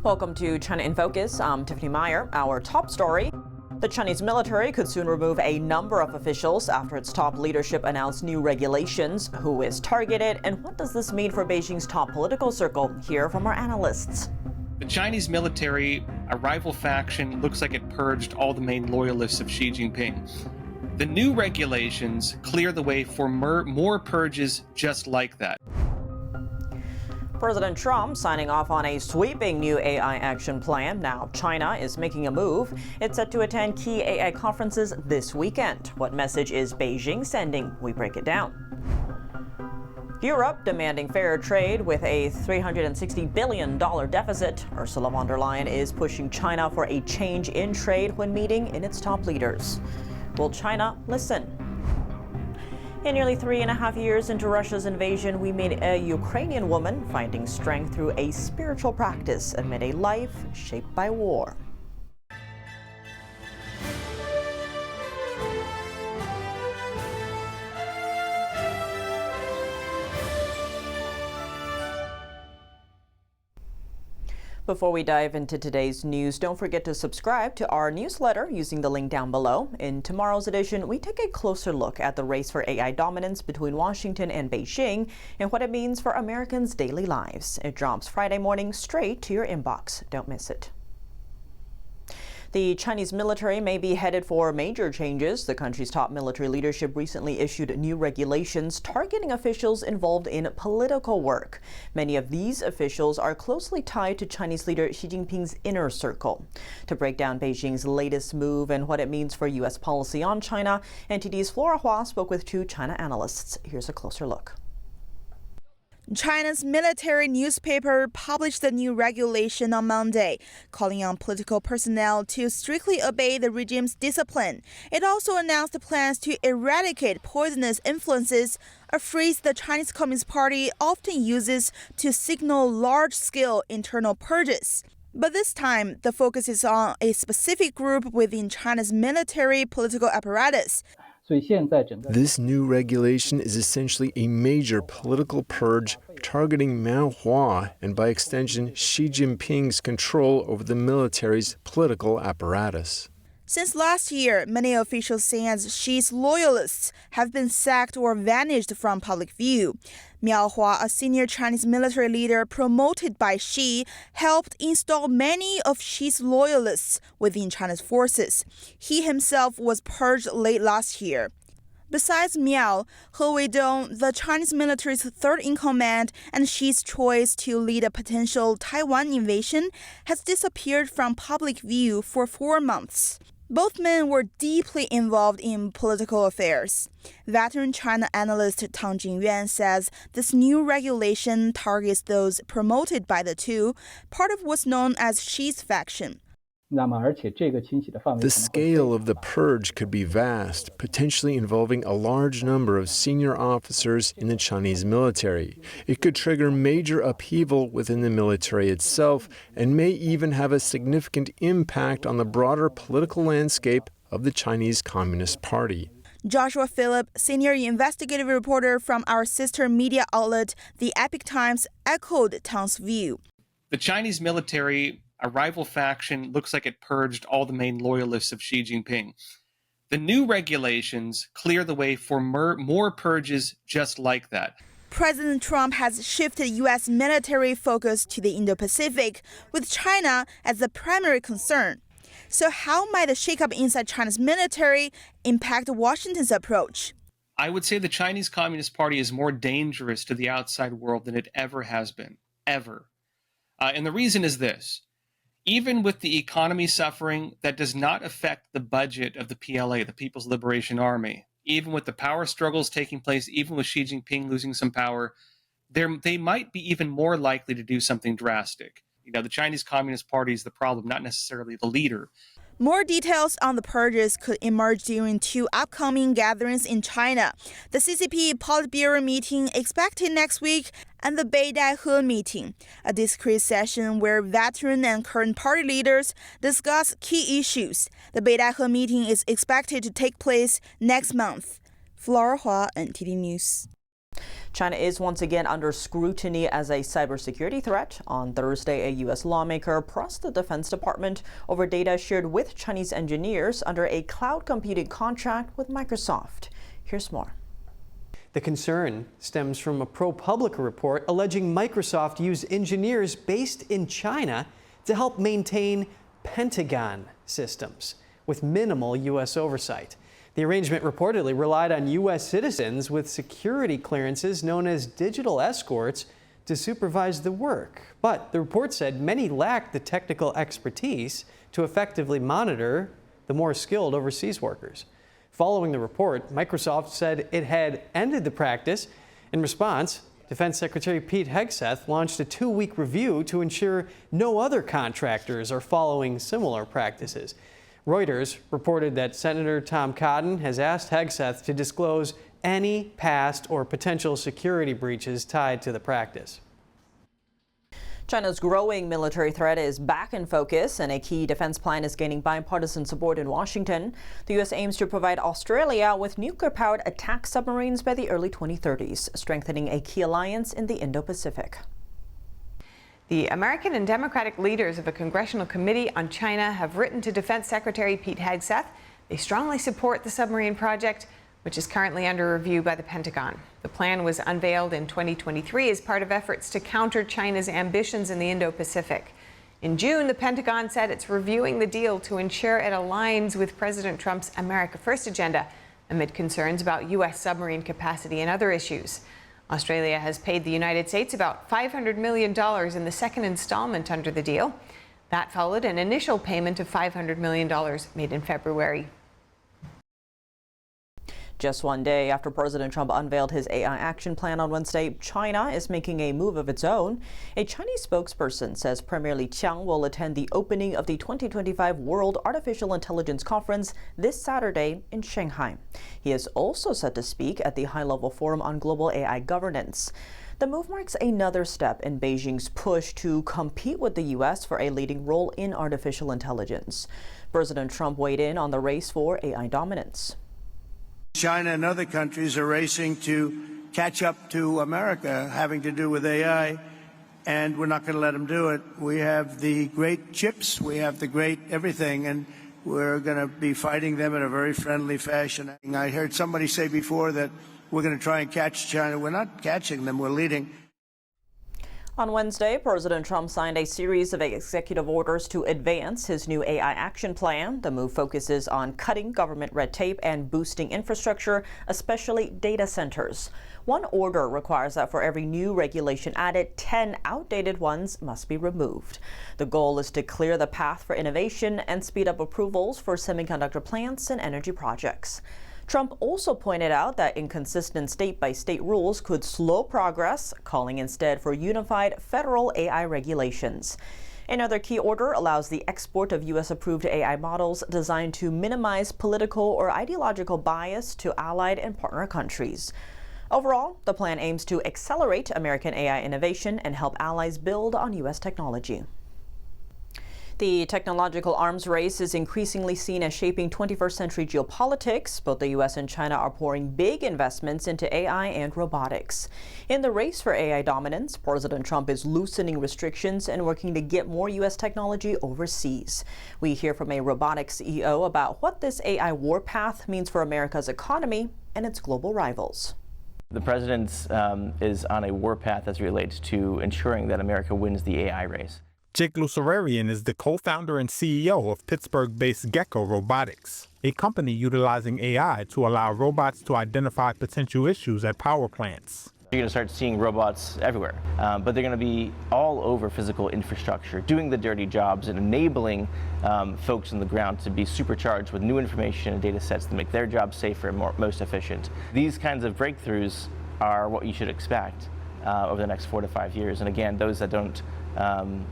Welcome to China in Focus. I'm Tiffany Meyer. Our top story: the Chinese military could soon remove a number of officials after its top leadership announced new regulations. Who is targeted, and what does this mean for Beijing's top political circle? Hear from our analysts. The Chinese military, a rival faction, looks like it purged all the main loyalists of Xi Jinping. The new regulations clear the way for more purges just like that. President Trump signing off on a sweeping new AI action plan. Now China is making a move. It's set to attend key AI conferences this weekend. What message is Beijing sending? We break it down. Europe demanding fair trade with a $360 billion deficit. Ursula von der Leyen is pushing China for a change in trade when meeting in its top leaders. Will China listen? In nearly 3.5 years into Russia's invasion, we meet a Ukrainian woman finding strength through a spiritual practice amid a life shaped by war. Before we dive into today's news, don't forget to subscribe to our newsletter using the link down below. In tomorrow's edition, we take a closer look at the race for AI dominance between Washington and Beijing and what it means for Americans' daily lives. It drops Friday morning straight to your inbox. Don't miss it. The Chinese military may be headed for major changes. The country's top military leadership recently issued new regulations targeting officials involved in political work. Many of these officials are closely tied to Chinese leader Xi Jinping's inner circle. To break down Beijing's latest move and what it means for U.S. policy on China, NTD's Flora Hua spoke with two China analysts. Here's a closer look. China's military newspaper published a new regulation on Monday, calling on political personnel to strictly obey the regime's discipline. It also announced plans to eradicate poisonous influences, a phrase the Chinese Communist Party often uses to signal large-scale internal purges. But this time, the focus is on a specific group within China's military political apparatus. This new regulation is essentially a major political purge targeting Mao Hua and, by extension, Xi Jinping's control over the military's political apparatus. Since last year, many officials seen as Xi's loyalists have been sacked or vanished from public view. Mao Hua, a senior Chinese military leader promoted by Xi, helped install many of Xi's loyalists within China's forces. He himself was purged late last year. Besides Miao, He Weidong, the Chinese military's third-in-command and Xi's choice to lead a potential Taiwan invasion, has disappeared from public view for 4 months. Both men were deeply involved in political affairs. Veteran China analyst Tang Jingyuan says this new regulation targets those promoted by the two, part of what's known as Xi's faction. The scale of the purge could be vast, potentially involving a large number of senior officers in the Chinese military. It could trigger major upheaval within the military itself and may even have a significant impact on the broader political landscape of the Chinese Communist Party. Joshua Phillip, senior investigative reporter from our sister media outlet, The Epoch Times, echoed Tang's view. The Chinese military, a rival faction, looks like it purged all the main loyalists of Xi Jinping. The new regulations clear the way for more purges just like that. President Trump has shifted U.S. military focus to the Indo-Pacific, with China as the primary concern. So how might the shakeup inside China's military impact Washington's approach? I would say the Chinese Communist Party is more dangerous to the outside world than it ever has been, ever. And the reason is this. Even with the economy suffering, that does not affect the budget of the PLA, the People's Liberation Army. Even with the power struggles taking place, even with Xi Jinping losing some power, they might be even more likely to do something drastic. The Chinese Communist Party is the problem, not necessarily the leader. More details on the purges could emerge during two upcoming gatherings in China. The CCP Politburo meeting expected next week and the Beidaihe meeting, a discrete session where veteran and current party leaders discuss key issues. The Beidaihe meeting is expected to take place next month. Flora Hua, NTD News. China is once again under scrutiny as a cybersecurity threat. On Thursday, a U.S. lawmaker pressed the Defense Department over data shared with Chinese engineers under a cloud computing contract with Microsoft. Here's more. The concern stems from a ProPublica report alleging Microsoft used engineers based in China to help maintain Pentagon systems with minimal U.S. oversight. The arrangement reportedly relied on U.S. citizens with security clearances known as digital escorts to supervise the work. But the report said many lacked the technical expertise to effectively monitor the more skilled overseas workers. Following the report, Microsoft said it had ended the practice. In response, Defense Secretary Pete Hegseth launched a 2-week review to ensure no other contractors are following similar practices. Reuters reported that Senator Tom Cotton has asked Hegseth to disclose any past or potential security breaches tied to the practice. China's growing military threat is back in focus, and a key defense plan is gaining bipartisan support in Washington. The U.S. aims to provide Australia with nuclear-powered attack submarines by the early 2030s, strengthening a key alliance in the Indo-Pacific. The American and Democratic leaders of a congressional committee on China have written to Defense Secretary Pete Hegseth. They strongly support the submarine project, which is currently under review by the Pentagon. The plan was unveiled in 2023 as part of efforts to counter China's ambitions in the Indo-Pacific. In June, the Pentagon said it's reviewing the deal to ensure it aligns with President Trump's America First agenda amid concerns about U.S. submarine capacity and other issues. Australia has paid the United States about $500 million in the second installment under the deal. That followed an initial payment of $500 million made in February. Just one day after President Trump unveiled his AI action plan on Wednesday, China is making a move of its own. A Chinese spokesperson says Premier Li Qiang will attend the opening of the 2025 World Artificial Intelligence Conference this Saturday in Shanghai. He is also set to speak at the high-level forum on global AI governance. The move marks another step in Beijing's push to compete with the U.S. for a leading role in artificial intelligence. President Trump weighed in on the race for AI dominance. China and other countries are racing to catch up to America, having to do with AI, and we're not going to let them do it. We have the great chips, we have the great everything, and we're going to be fighting them in a very friendly fashion. I heard somebody say before that we're going to try and catch China. We're not catching them, we're leading. On Wednesday, President Trump signed a series of executive orders to advance his new AI action plan. The move focuses on cutting government red tape and boosting infrastructure, especially data centers. One order requires that for every new regulation added, 10 outdated ones must be removed. The goal is to clear the path for innovation and speed up approvals for semiconductor plants and energy projects. Trump also pointed out that inconsistent state-by-state rules could slow progress, calling instead for unified federal AI regulations. Another key order allows the export of U.S.-approved AI models designed to minimize political or ideological bias to allied and partner countries. Overall, the plan aims to accelerate American AI innovation and help allies build on U.S. technology. The technological arms race is increasingly seen as shaping 21st century geopolitics. Both the U.S. and China are pouring big investments into AI and robotics. In the race for AI dominance, President Trump is loosening restrictions and working to get more U.S. technology overseas. We hear from a robotics CEO about what this AI warpath means for America's economy and its global rivals. The president is on a warpath as it relates to ensuring that America wins the AI race. Jake Lucerarian is the co-founder and CEO of Pittsburgh-based Gecko Robotics, a company utilizing AI to allow robots to identify potential issues at power plants. You're going to start seeing robots everywhere, but they're going to be all over physical infrastructure, doing the dirty jobs and enabling folks on the ground to be supercharged with new information and data sets to make their jobs safer and most efficient. These kinds of breakthroughs are what you should expect over the next 4 to 5 years. And again, those that don't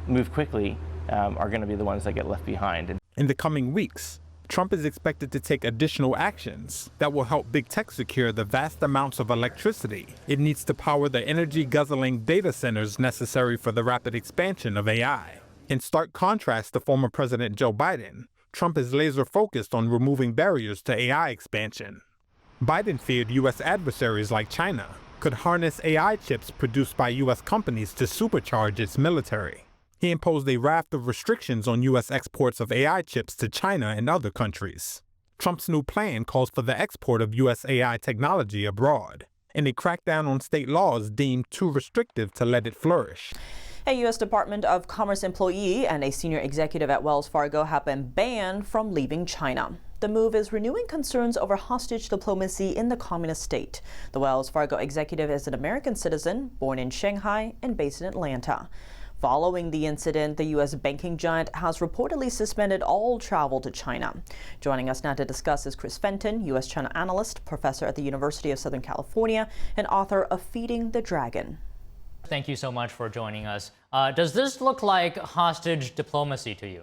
move quickly are going to be the ones that get left behind. In the coming weeks, Trump is expected to take additional actions that will help big tech secure the vast amounts of electricity it needs to power the energy-guzzling data centers necessary for the rapid expansion of AI. In stark contrast to former President Joe Biden, Trump is laser-focused on removing barriers to AI expansion. Biden feared U.S. adversaries like China could harness AI chips produced by U.S. companies to supercharge its military. He imposed a raft of restrictions on U.S. exports of AI chips to China and other countries. Trump's new plan calls for the export of U.S. AI technology abroad, and a crackdown on state laws deemed too restrictive to let it flourish. A U.S. Department of Commerce employee and a senior executive at Wells Fargo have been banned from leaving China. The move is renewing concerns over hostage diplomacy in the communist state. The Wells Fargo executive is an American citizen, born in Shanghai and based in Atlanta. Following the incident, the U.S. banking giant has reportedly suspended all travel to China. Joining us now to discuss is Chris Fenton, U.S.-China analyst, professor at the University of Southern California, and author of Feeding the Dragon. Thank you so much for joining us. Does this look like hostage diplomacy to you?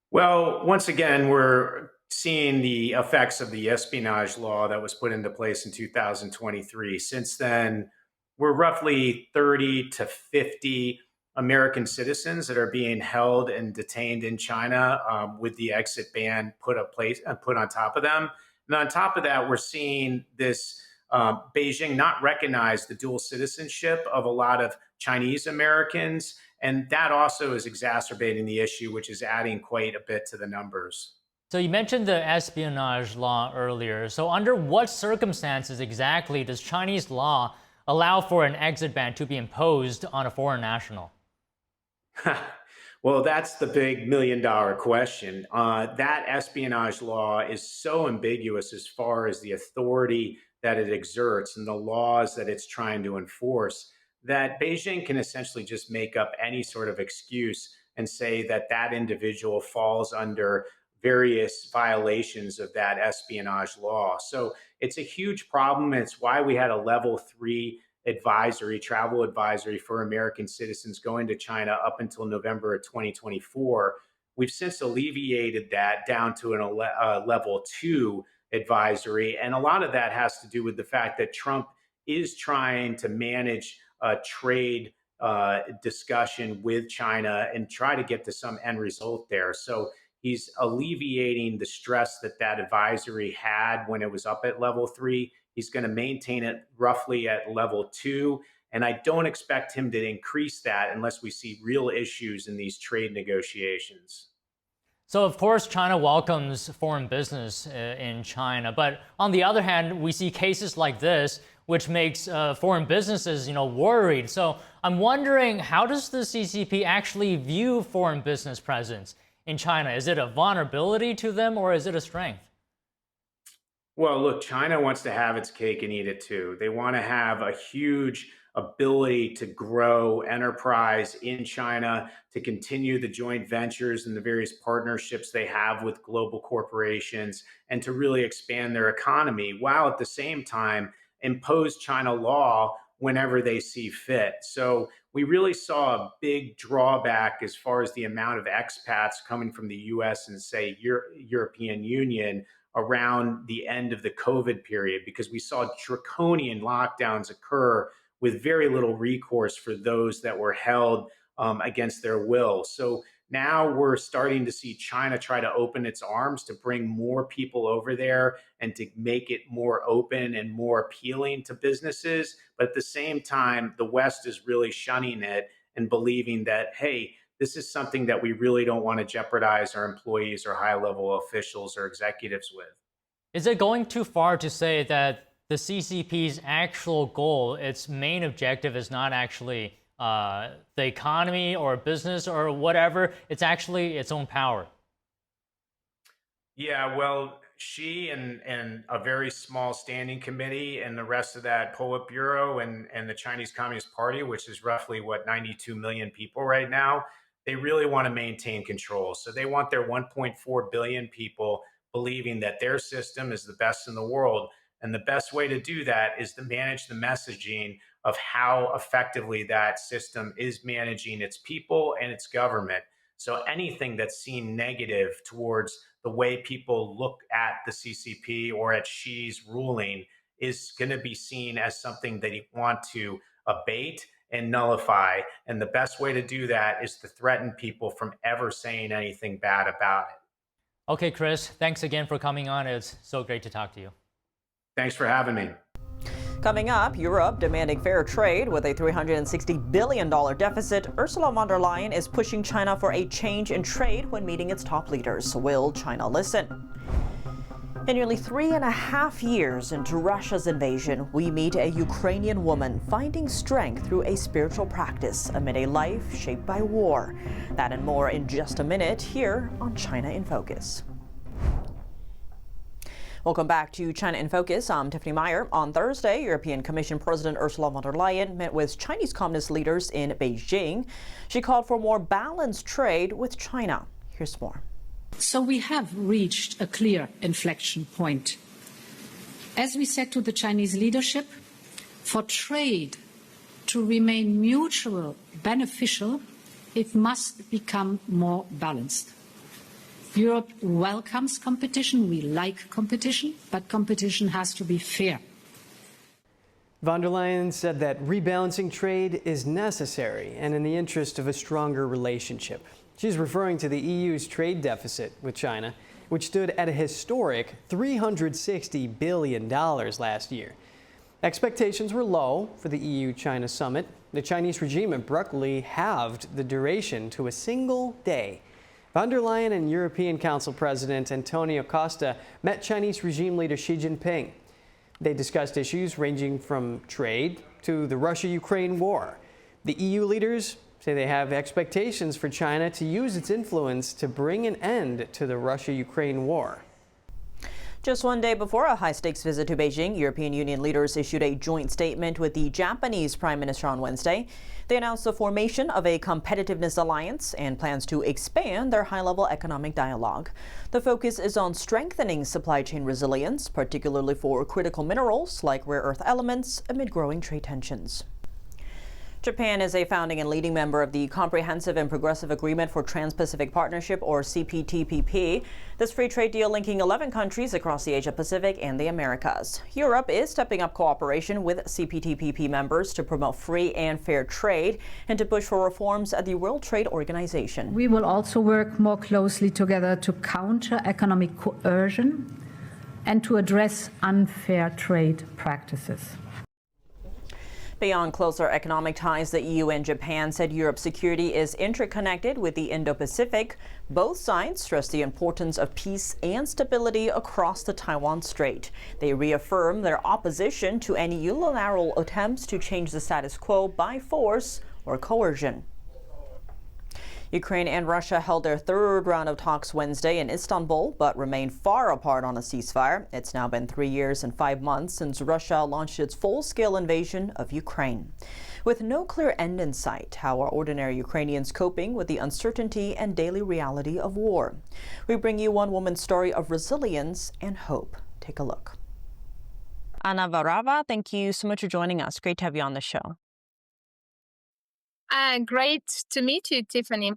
Well, once again, we're seeing the effects of the espionage law that was put into place in 2023. Since then, we're roughly 30 to 50 American citizens that are being held and detained in China with the exit ban put on top of them. And on top of that, we're seeing this Beijing not recognize the dual citizenship of a lot of Chinese Americans. And that also is exacerbating the issue, which is adding quite a bit to the numbers. So you mentioned the espionage law earlier. So under what circumstances exactly does Chinese law allow for an exit ban to be imposed on a foreign national? Well, that's the big $1 million question. That espionage law is so ambiguous as far as the authority that it exerts and the laws that it's trying to enforce, that Beijing can essentially just make up any sort of excuse and say that that individual falls under various violations of that espionage law. So it's a huge problem. It's why we had a level 3 travel advisory for American citizens going to China up until November of 2024. We've since alleviated that down to a level 2 advisory. And a lot of that has to do with the fact that Trump is trying to manage a trade discussion with China and try to get to some end result there. So he's alleviating the stress that that advisory had when it was up at level 3. He's going to maintain it roughly at level 2. And I don't expect him to increase that unless we see real issues in these trade negotiations. So, of course, China welcomes foreign business in China. But on the other hand, we see cases like this, which makes foreign businesses, worried. So I'm wondering, how does the CCP actually view foreign business presence in China? Is it a vulnerability to them, or is it a strength? Well, look, China wants to have its cake and eat it too. They want to have a huge ability to grow enterprise in China, to continue the joint ventures and the various partnerships they have with global corporations, and to really expand their economy, while at the same time impose China law whenever they see fit. So we really saw a big drawback as far as the amount of expats coming from the US and, say, European Union around the end of the COVID period, because we saw draconian lockdowns occur with very little recourse for those that were held against their will. So now we're starting to see China try to open its arms to bring more people over there and to make it more open and more appealing to businesses. But at the same time, the West is really shunning it and believing that, hey, this is something that we really don't want to jeopardize our employees or high-level officials or executives with. Is it going too far to say that the CCP's actual goal, its main objective, is not actually the economy or business or whatever? It's actually its own power. Yeah, well, Xi and a very small standing committee and the rest of that Politburo and the Chinese Communist Party, which is roughly, 92 million people right now, they really want to maintain control. So they want their 1.4 billion people believing that their system is the best in the world. And the best way to do that is to manage the messaging of how effectively that system is managing its people and its government. So anything that's seen negative towards the way people look at the CCP or at Xi's ruling is going to be seen as something that you want to abate and nullify. And the best way to do that is to threaten people from ever saying anything bad about it. Okay, Chris, thanks again for coming on. It's so great to talk to you. Thanks for having me. Coming up, Europe demanding fair trade with a $360 billion deficit. Ursula von der Leyen is pushing China for a change in trade when meeting its top leaders. Will China listen? And nearly 3.5 years into Russia's invasion, we meet a Ukrainian woman finding strength through a spiritual practice amid a life shaped by war. That and more in just a minute here on China in Focus. Welcome back to China in Focus. I'm Tiffany Meyer. On Thursday, European Commission President Ursula von der Leyen met with Chinese Communist leaders in Beijing. She called for more balanced trade with China. Here's more. So we have reached a clear inflection point. As we said to the Chinese leadership, for trade to remain mutually beneficial, it must become more balanced. Europe welcomes competition, we like competition, but competition has to be fair. Von der Leyen said that rebalancing trade is necessary and in the interest of a stronger relationship. She's referring to the EU's trade deficit with China, which stood at a historic $360 billion last year. Expectations were low for the EU-China summit. The Chinese regime abruptly halved the duration to a single day. Von der Leyen and European Council President Antonio Costa met Chinese regime leader Xi Jinping. They discussed issues ranging from trade to the Russia-Ukraine war. The EU leaders say they have expectations for China to use its influence to bring an end to the Russia-Ukraine war. Just one day before a high-stakes visit to Beijing, European Union leaders issued a joint statement with the Japanese Prime Minister on Wednesday. They announced the formation of a competitiveness alliance and plans to expand their high-level economic dialogue. The focus is on strengthening supply chain resilience, particularly for critical minerals like rare earth elements, amid growing trade tensions. Japan is a founding and leading member of the Comprehensive and Progressive Agreement for Trans-Pacific Partnership, or CPTPP. This free trade deal linking 11 countries across the Asia-Pacific and the Americas. Europe is stepping up cooperation with CPTPP members to promote free and fair trade and to push for reforms at the World Trade Organization. We will also work more closely together to counter economic coercion and to address unfair trade practices. Beyond closer economic ties, the EU and Japan said Europe's security is interconnected with the Indo-Pacific. Both sides stressed the importance of peace and stability across the Taiwan Strait. They reaffirmed their opposition to any unilateral attempts to change the status quo by force or coercion. Ukraine and Russia held their third round of talks Wednesday in Istanbul, but remained far apart on a ceasefire. It's now been 3 years and 5 months since Russia launched its full-scale invasion of Ukraine. With no clear end in sight, how are ordinary Ukrainians coping with the uncertainty and daily reality of war? We bring you one woman's story of resilience and hope. Take a look. Anna Varava, thank you so much for joining us. Great to have you on the show. Great to meet you, Tiffany.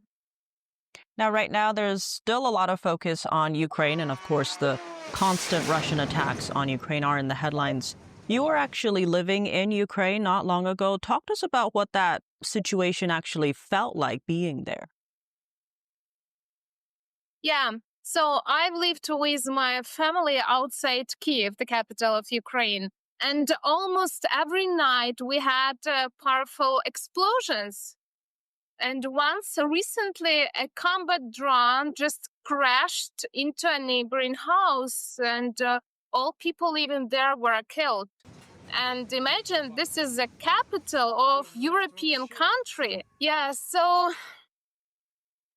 Now, right now, there's still a lot of focus on Ukraine, and of course, the constant Russian attacks on Ukraine are in the headlines. You were actually living in Ukraine not long ago. Talk to us about what that situation actually felt like being there. Yeah, so I've lived with my family outside Kyiv, the capital of Ukraine. And almost every night we had powerful explosions. And once recently, a combat drone just crashed into a neighboring house, and all people living there were killed. And imagine this is the capital of European country. Yeah, so,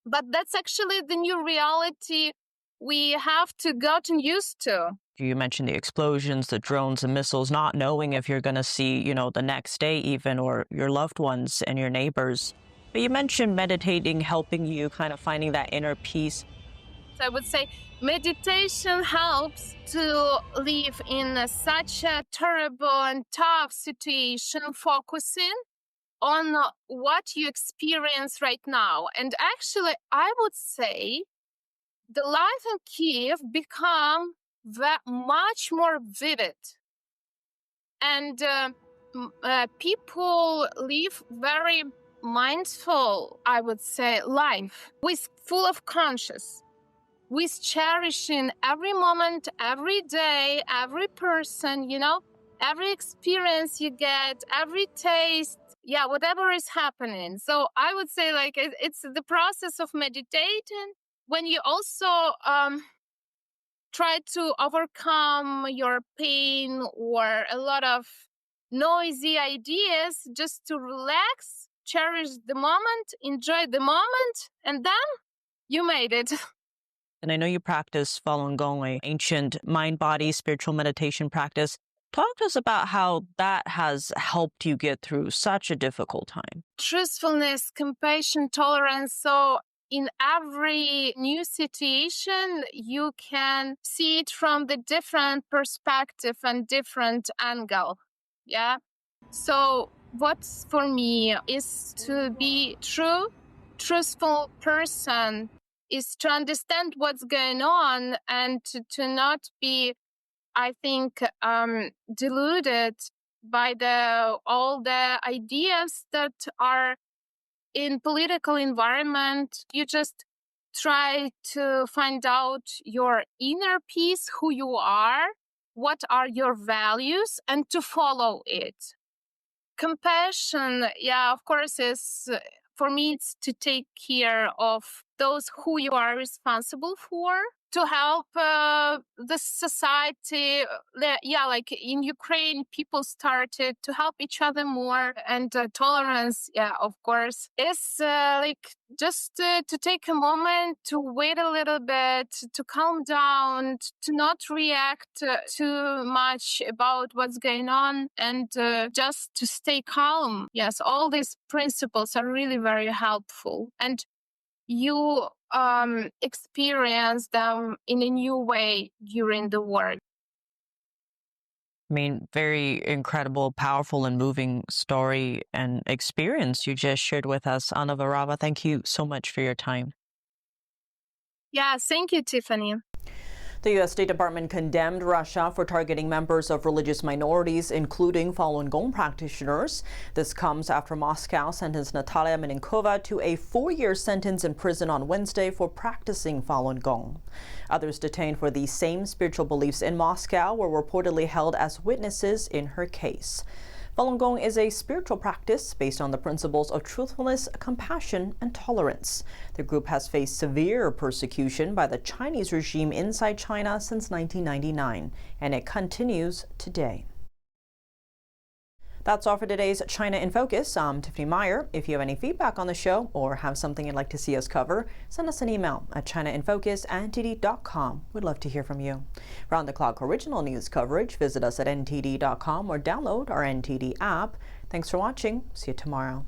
but that's actually the new reality we have to gotten used to. You mentioned the explosions, the drones, and missiles, not knowing if you're going to see, the next day even, or your loved ones and your neighbors. But you mentioned meditating, helping you, kind of finding that inner peace. So I would say meditation helps to live in such a terrible and tough situation, focusing on what you experience right now. And actually, I would say the life in Kyiv become much more vivid, and people live very mindful, I would say, life with full of conscious, with cherishing every moment, every day, every person, every experience you get, every taste, yeah, whatever is happening. So I would say like it's the process of meditating when you also try to overcome your pain or a lot of noisy ideas, just to relax, cherish the moment, enjoy the moment, and then you made it. And I know you practice Falun Gong, an ancient mind-body spiritual meditation practice. Talk to us about how that has helped you get through such a difficult time. Truthfulness, compassion, tolerance. So in every new situation, you can see it from the different perspective and different angle. Yeah. So what's for me is to be truthful person, is to understand what's going on and to not be, I think, deluded by all the ideas that are in political environment. You just try to find out your inner peace, who you are, what are your values, and to follow it. Compassion, yeah, of course, is for me, it's to take care of those who you are responsible for, to help the society. Yeah, like in Ukraine, people started to help each other more, and tolerance, yeah, of course, is like just to take a moment to wait a little bit, to calm down, to not react too much about what's going on, and just to stay calm. Yes, all these principles are really very helpful, and you experience them in a new way during the war. I mean, very incredible, powerful, and moving story and experience you just shared with us, Anna Varava. Thank you so much for your time. Yeah, thank you, Tiffany. The U.S. State Department condemned Russia for targeting members of religious minorities, including Falun Gong practitioners. This comes after Moscow sentenced Natalia Meninkova to a 4-year sentence in prison on Wednesday for practicing Falun Gong. Others detained for the same spiritual beliefs in Moscow were reportedly held as witnesses in her case. Falun Gong is a spiritual practice based on the principles of truthfulness, compassion, and tolerance. The group has faced severe persecution by the Chinese regime inside China since 1999, and it continues today. That's all for today's China in Focus. I'm Tiffany Meyer. If you have any feedback on the show or have something you'd like to see us cover, send us an email at chinainfocus@ntd.com. We'd love to hear from you. Round-the-clock original news coverage, visit us at ntd.com or download our NTD app. Thanks for watching. See you tomorrow.